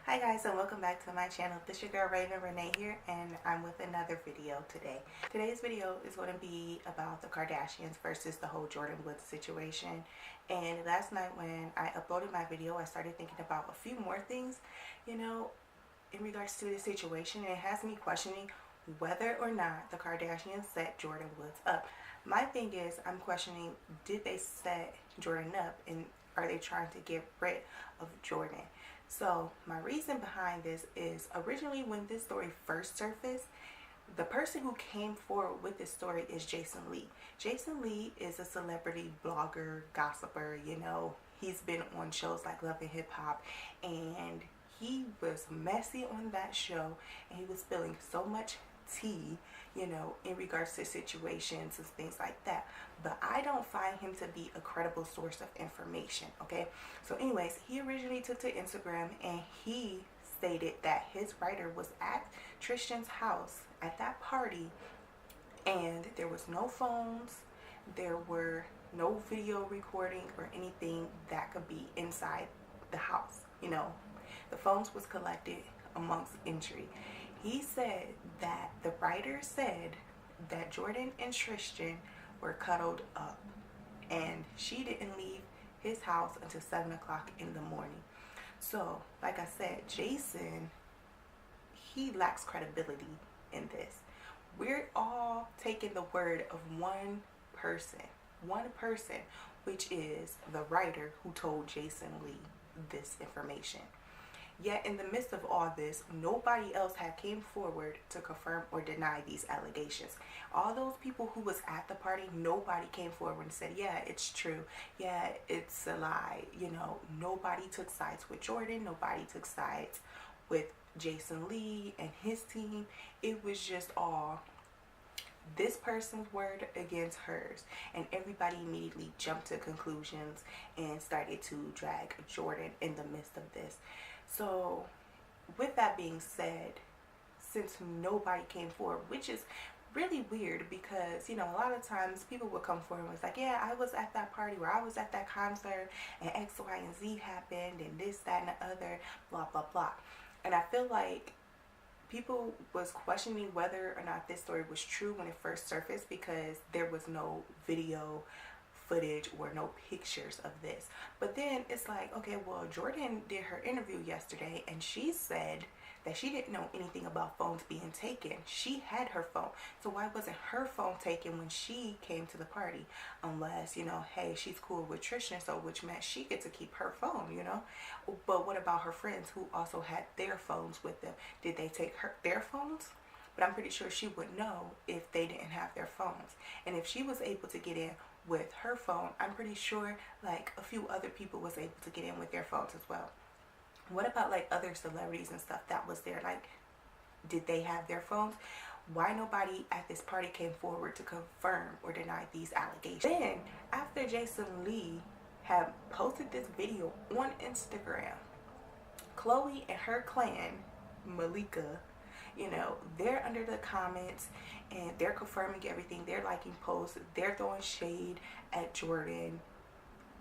Hi guys, and welcome back to my channel. This is your girl Raven Renee here, and I'm with another video today. Today's video is going to be about the Kardashians versus the whole Jordyn Woods situation. And last night when I uploaded my video, I started thinking about a few more things, in regards to the situation. And it has me questioning whether or not the Kardashians set Jordyn Woods up. My thing is, I'm questioning, did they set Jordyn up, and are they trying to get rid of Jordyn? So my reason behind this is, originally when this story first surfaced, the person who came forward with this story is Jason Lee. Jason Lee is a celebrity blogger, gossiper, he's been on shows like Love and Hip Hop, and he was messy on that show, and he was spilling so much tea, in regards to situations and things like that. But I don't find him to be a credible source of information, okay? So anyways, he originally took to Instagram, and he stated that his writer was at Tristan's house at that party, and there was no phones, there were no video recording or anything that could be inside the house. The phones was collected amongst entry. He said that the writer said that Jordyn and Tristan were cuddled up, and she didn't leave his house until 7 o'clock in the morning. So, like I said, Jason, he lacks credibility in this. We're all taking the word of one person, which is the writer who told Jason Lee this information. Yet in the midst of all this, nobody else had came forward to confirm or deny these allegations. All those people who was at the party, nobody came forward and said, yeah, it's true. Yeah, it's a lie. Nobody took sides with Jordyn. Nobody took sides with Jason Lee and his team. It was just all this person's word against hers, and everybody immediately jumped to conclusions and started to drag Jordyn in the midst of this. So with that being said, since nobody came forward, which is really weird, because a lot of times people would come forward and was like, yeah, I was at that party, or I was at that concert, and X, Y, and Z happened, and this, that, and the other, blah, blah, blah. And I feel like people was questioning whether or not this story was true when it first surfaced, because there was no video footage or no pictures of this. But then it's like, okay, well, Jordyn did her interview yesterday, and she said that she didn't know anything about phones being taken. She had her phone, so why wasn't her phone taken when she came to the party? Unless, hey, she's cool with Tristan, so which meant she gets to keep her phone, But what about her friends who also had their phones with them? Did they take their phones? But I'm pretty sure she would know if they didn't have their phones. And if she was able to get in with her phone, I'm pretty sure like a few other people was able to get in with their phones as well. What about like other celebrities and stuff that was there? Like, did they have their phones? Why nobody at this party came forward to confirm or deny these allegations? Then, after Jason Lee had posted this video on Instagram, Chloe and her clan, Malika, they're under the comments, and they're confirming everything. They're liking posts. They're throwing shade at Jordyn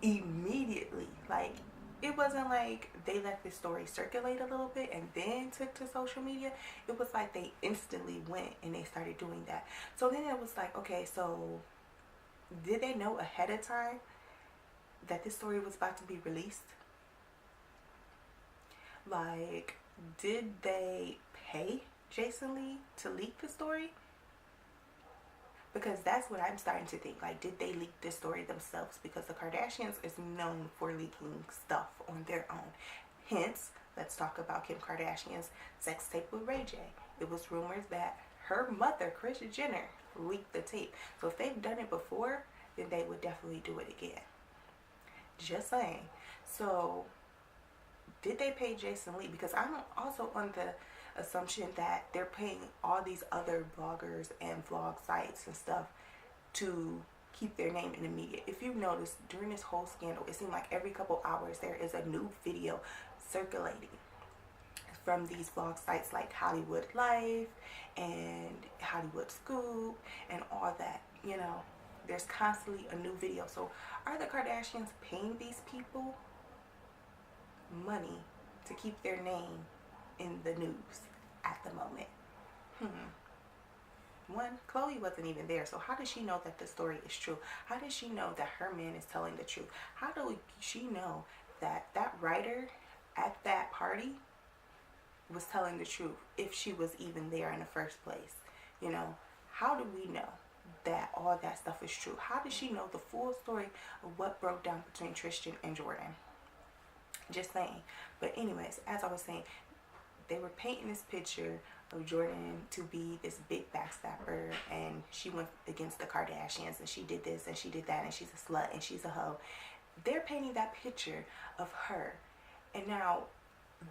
immediately. Like, it wasn't like they let this story circulate a little bit and then took to social media. It was like they instantly went and they started doing that. So then it was like, okay, so did they know ahead of time that this story was about to be released? Like, did they pay Jason Lee to leak the story? Because that's what I'm starting to think. Like, did they leak this story themselves? Because the Kardashians is known for leaking stuff on their own. Hence, let's talk about Kim Kardashian's sex tape with Ray J. It was rumored that her mother, Kris Jenner, leaked the tape. So if they've done it before, then they would definitely do it again. Just saying. So did they pay Jason Lee? Because I'm also on the assumption that they're paying all these other bloggers and vlog sites and stuff to keep their name in the media. If you notice, during this whole scandal, it seemed like every couple hours there is a new video circulating from these vlog sites like Hollywood Life and Hollywood Scoop and all that. There's constantly a new video. So are the Kardashians paying these people money to keep their name in the news at the moment? One, Khloe wasn't even there, so how does she know that the story is true? How does she know that her man is telling the truth? How does she know that that writer at that party was telling the truth if she was even there in the first place? You know, how do we know that all that stuff is true? How does she know the full story of what broke down between Tristan and Jordyn? Just saying. But anyways, as I was saying, they were painting this picture of Jordyn to be this big backstabber, and she went against the Kardashians, and she did this and she did that, and she's a slut and she's a hoe. They're painting that picture of her, and now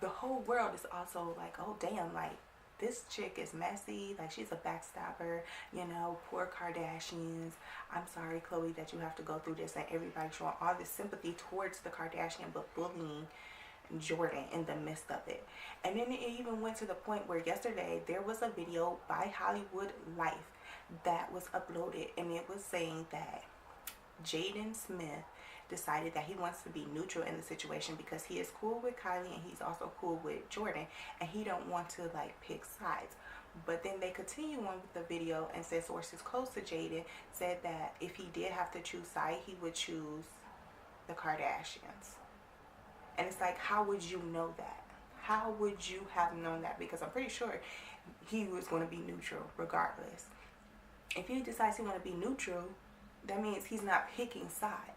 the whole world is also like, oh damn, like this chick is messy, like she's a backstabber, you know, poor Kardashians. I'm sorry, Khloe, that you have to go through this, and everybody showing all this sympathy towards the Kardashian but bullying Jordyn in the midst of it. And then it even went to the point where yesterday there was a video by Hollywood Life that was uploaded, and it was saying that Jaden Smith decided that he wants to be neutral in the situation because he is cool with Kylie and he's also cool with Jordyn, and he don't want to like pick sides. But then they continue on with the video and said sources close to Jaden said that if he did have to choose side, he would choose the Kardashians. And it's like, how would you know that? How would you have known that? Because I'm pretty sure he was going to be neutral regardless. If he decides he want to be neutral, that means he's not picking sides.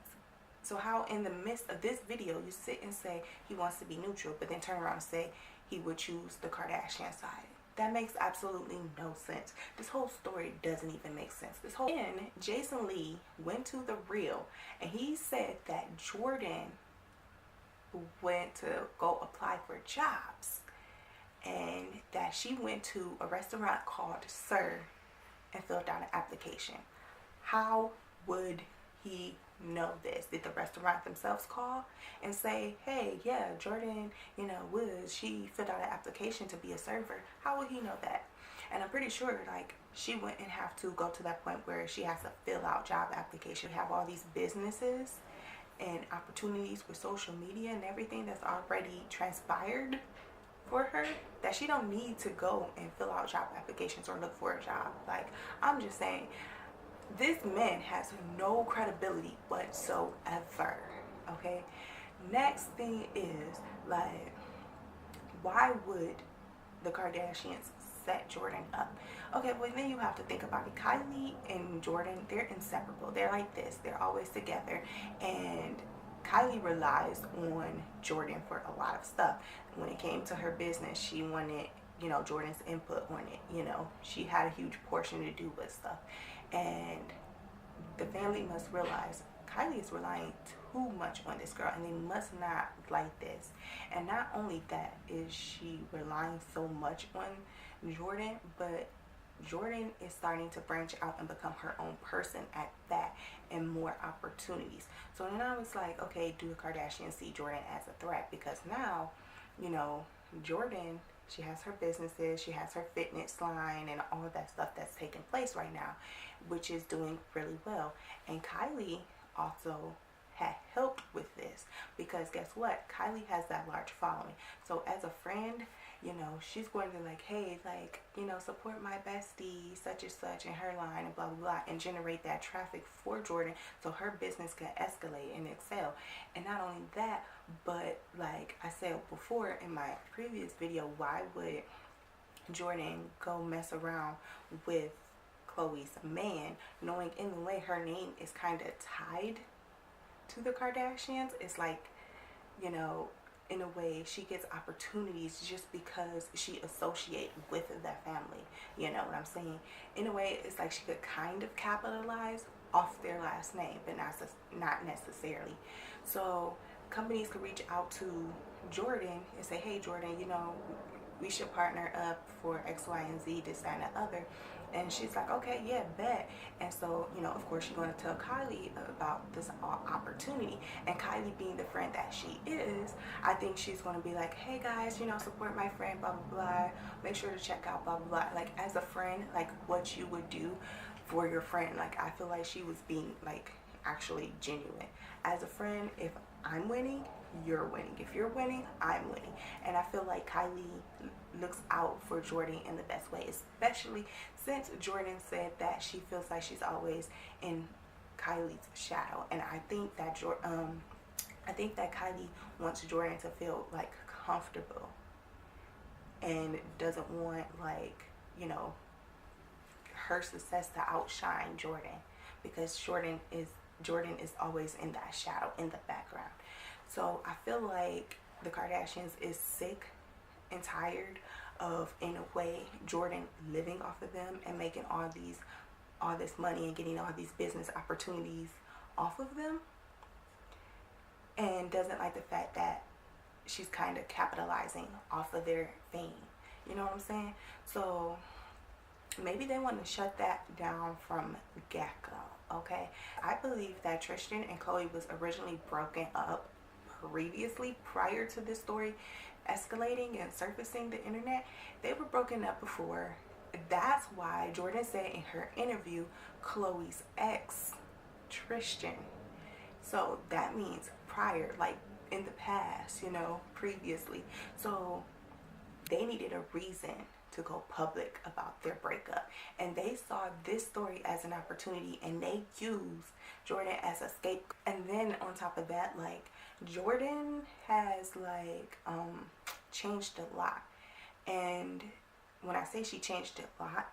So how in the midst of this video you sit and say he wants to be neutral, but then turn around and say he would choose the Kardashian side? That makes absolutely no sense. This whole story doesn't even make sense. And Jason Lee went to The Real and he said that Jordyn went to go apply for jobs, and that she went to a restaurant called Sir and filled out an application. How would he know this? Did the restaurant themselves call and say, hey, yeah, Jordyn, you know, she filled out an application to be a server? How would he know that? And I'm pretty sure like she wouldn't have to go to that point where she has to fill out job application, have all these businesses and opportunities with social media and everything that's already transpired for her, that she don't need to go and fill out job applications or look for a job. Like, I'm just saying, this man has no credibility whatsoever. Okay, next thing is like, why would the Kardashians set Jordyn up? Okay, well then you have to think about it. Kylie and Jordyn, they're inseparable. They're like this. They're always together. And Kylie relies on Jordyn for a lot of stuff. When it came to her business, she wanted, you know, Jordyn's input on it. You know, she had a huge portion to do with stuff. And the family must realize Kylie is relying too much on this girl, and they must not like this. And not only that is she relying so much on Jordyn, but Jordyn is starting to branch out and become her own person at that, and more opportunities. So then I was like, okay, do the Kardashians see Jordyn as a threat? Because now, you know, Jordyn, she has her businesses, she has her fitness line and all of that stuff that's taking place right now, which is doing really well. And Kylie also had helped with this, because guess what? Kylie has that large following. So as a friend, you know, she's going to like, hey, like, you know, support my bestie such and such in her line and blah blah blah, and generate that traffic for Jordyn so her business can escalate and excel. And not only that, but like I said before in my previous video, why would Jordyn go mess around with Khloe's man, knowing in the way her name is kind of tied to the Kardashians? It's like, you know, in a way she gets opportunities just because she associates with that family. You know what I'm saying? In a way, it's like she could kind of capitalize off their last name, but not necessarily. So companies could reach out to Jordyn and say, hey Jordyn, you know, we should partner up for X, Y, and Z, this, that, and the other. And she's like, okay, yeah, bet. And so, you know, of course, she's going to tell Kylie about this opportunity. And Kylie, being the friend that she is, I think she's going to be like, hey guys, you know, support my friend, blah blah blah, make sure to check out blah blah blah. Like, as a friend, like what you would do for your friend. Like, I feel like she was being like actually genuine. As a friend, if I'm winning, you're winning. If you're winning, I'm winning. And I feel like Kylie looks out for Jordyn in the best way, especially since Jordyn said that she feels like she's always in Kylie's shadow. And I think that Kylie wants Jordyn to feel like comfortable and doesn't want, like, you know, her success to outshine Jordyn, because Jordyn is always in that shadow, in the background. So I feel like the Kardashians is sick and tired of, in a way, Jordyn living off of them and making all this money and getting all these business opportunities off of them, and doesn't like the fact that she's kind of capitalizing off of their fame. You know what I'm saying? So maybe they want to shut that down from get-go, okay? I believe that Tristan and Khloe was originally broken up previously, prior to this story escalating and surfacing the internet. They were broken up before. That's why Jordyn said in her interview, Khloe's ex, Tristan. So that means prior, like in the past, you know, previously. So they needed a reason to go public about their breakup, and they saw this story as an opportunity, and they used Jordyn as a scapegoat. And then on top of that, like, Jordyn has like changed a lot, and when I say she changed a lot,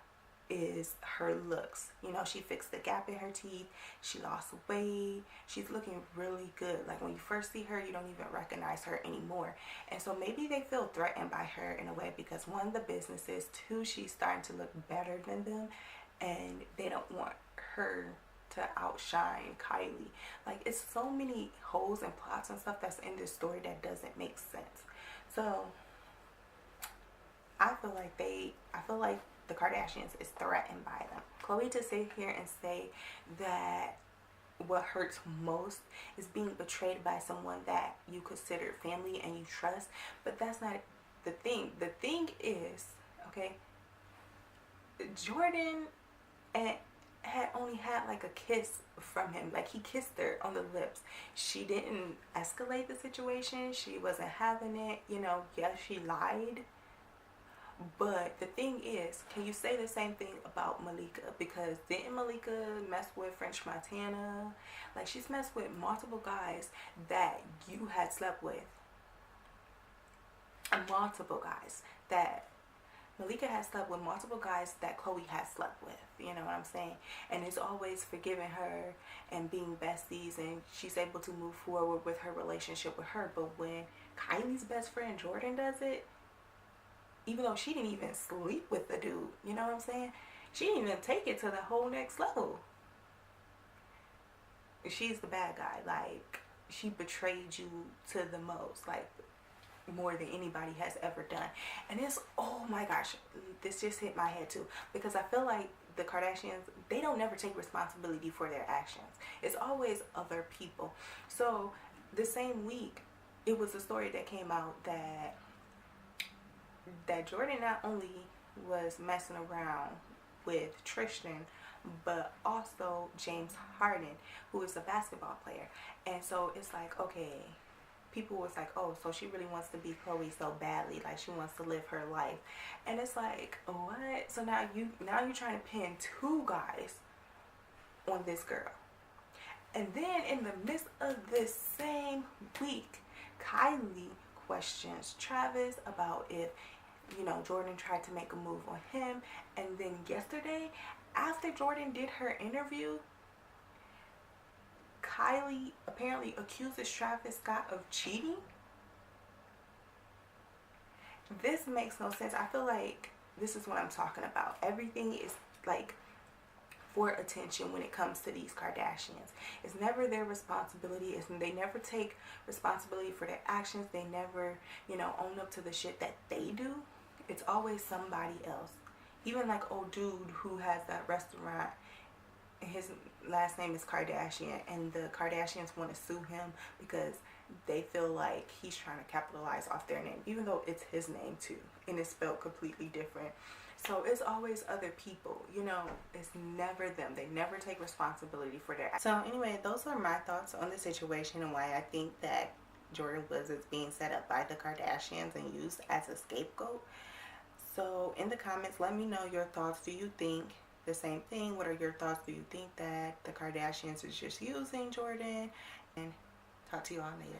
is her looks. You know, she fixed the gap in her teeth, she lost weight, she's looking really good. Like, when you first see her, you don't even recognize her anymore. And so maybe they feel threatened by her in a way, because one, the businesses, two, she's starting to look better than them, and they don't want her to outshine Kylie. Like, it's so many holes and plots and stuff that's in this story that doesn't make sense. So I feel like the Kardashians is threatened by them. Khloe to sit here and say that what hurts most is being betrayed by someone that you consider family and you trust, but that's not the thing. The thing is, okay, Jordyn had only had like a kiss from him. Like, he kissed her on the lips. She didn't escalate the situation. She wasn't having it. You know, yes, she lied. But the thing is, can you say the same thing about Malika? Because didn't Malika mess with French Montana? Like, she's messed with multiple guys that you had slept with. And multiple guys that Malika has slept with, multiple guys that Khloe has slept with. You know what I'm saying? And it's always forgiving her and being besties, and she's able to move forward with her relationship with her. But when Kylie's best friend Jordyn does it, even though she didn't even sleep with the dude, you know what I'm saying? She didn't even take it to the whole next level. She's the bad guy. Like, she betrayed you to the most, like, more than anybody has ever done. And it's, oh my gosh, this just hit my head too, because I feel like the Kardashians, they don't never take responsibility for their actions. It's always other people. So the same week, it was a story that came out that Jordyn not only was messing around with Tristan, but also James Harden, who is a basketball player. And so it's like, okay, people was like, oh, so she really wants to be Khloe so badly, like she wants to live her life. And it's like, what? So now you're trying to pin two guys on this girl. And then in the midst of this same week, Kylie questions Travis about if, you know, Jordyn tried to make a move on him. And then yesterday, after Jordyn did her interview, Kylie apparently accuses Travis Scott of cheating. This makes no sense. I feel like this is what I'm talking about. Everything is like for attention when it comes to these Kardashians. It's never their responsibility. They never take responsibility for their actions. They never, you know, own up to the shit that they do. It's always somebody else. Even like old dude who has that restaurant, his last name is Kardashian, and the Kardashians want to sue him because they feel like he's trying to capitalize off their name, even though it's his name too, and it's spelled completely different. So it's always other people, you know, it's never them. They never take responsibility for their actions. So anyway, those are my thoughts on the situation and why I think that Jordyn Woods is being set up by the Kardashians and used as a scapegoat. So in the comments, let me know your thoughts. Do you think the same thing? What are your thoughts? Do you think that the Kardashians is just using Jordyn? And talk to you all later.